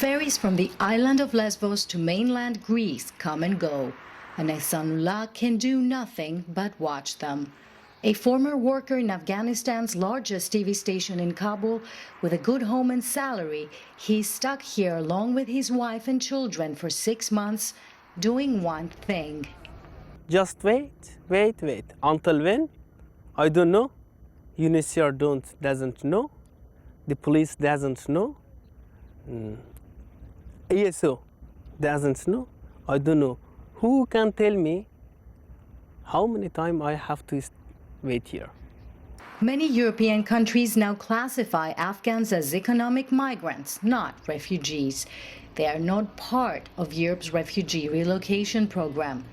Ferries from the island of Lesbos to mainland Greece come and go, and Esanullah can do nothing but watch them. A former worker in Afghanistan's largest TV station in Kabul, with a good home and salary, he's stuck here along with his wife and children for 6 months, doing one thing. Just wait. Until when? I don't know. UNHCR doesn't know. The police doesn't know. ESO doesn't know. I don't know. Who can tell me how many times I have to wait here? Many European countries now classify Afghans as economic migrants, not refugees. They are not part of Europe's refugee relocation program.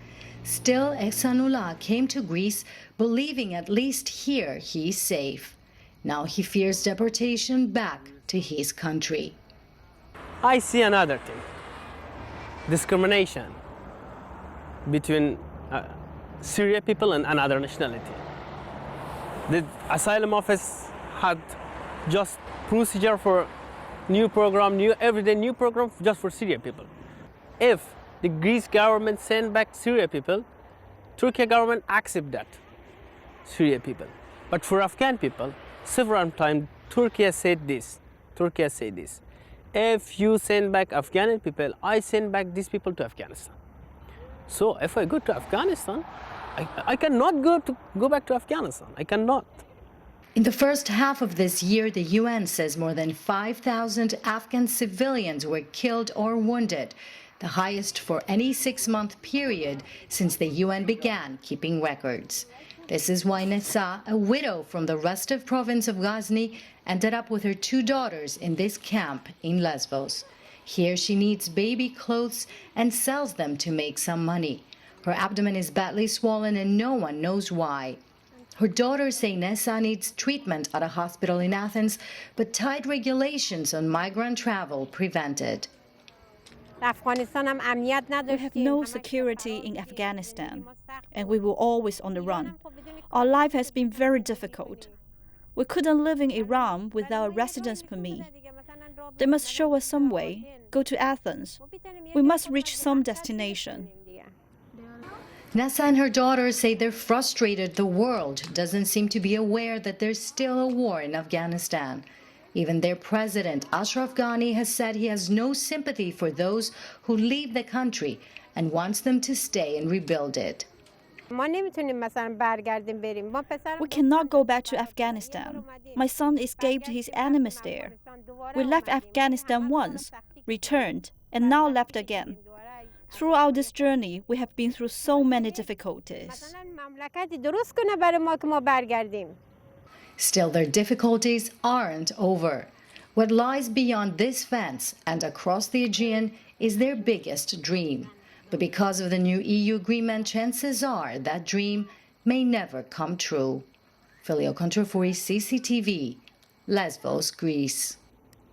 Still, Esanullah came to Greece believing at least here he's safe. Now he fears deportation back to his country. I see another thing. Discrimination between Syrian people and another nationality. The asylum office had just procedure for new program, everyday new program just for Syrian people. If the Greece government send back Syrian people, Turkey government accept that Syrian people. But for Afghan people, several times Turkey said this. If you send back Afghan people, I send back these people to Afghanistan. So if I go to Afghanistan, I cannot go back to Afghanistan. I cannot. In the first half of this year, the UN says more than 5,000 Afghan civilians were killed or wounded, the highest for any 6-month period since the UN began keeping records. This is why Nessa, a widow from the Rostov province of Ghazni, ended up with her 2 daughters in this camp in Lesbos. Here she needs baby clothes and sells them to make some money. Her abdomen is badly swollen and no one knows why. Her daughters say Nessa needs treatment at a hospital in Athens, but tight regulations on migrant travel prevent it. We have no security in Afghanistan, and we were always on the run. Our life has been very difficult. We couldn't live in Iran without a residence permit. They must show us some way, go to Athens. We must reach some destination. Nessa and her daughters say they're frustrated the world doesn't seem to be aware that there's still a war in Afghanistan. Even their president, Ashraf Ghani, has said he has no sympathy for those who leave the country and wants them to stay and rebuild it. We cannot go back to Afghanistan. My son escaped his enemies there. We left Afghanistan once, returned, and now left again. Throughout this journey, we have been through so many difficulties. Still, their difficulties aren't over. What lies beyond this fence and across the Aegean is their biggest dream. But because of the new EU agreement, chances are that dream may never come true. Filio, Kontrafouri, CCTV, Lesbos, Greece.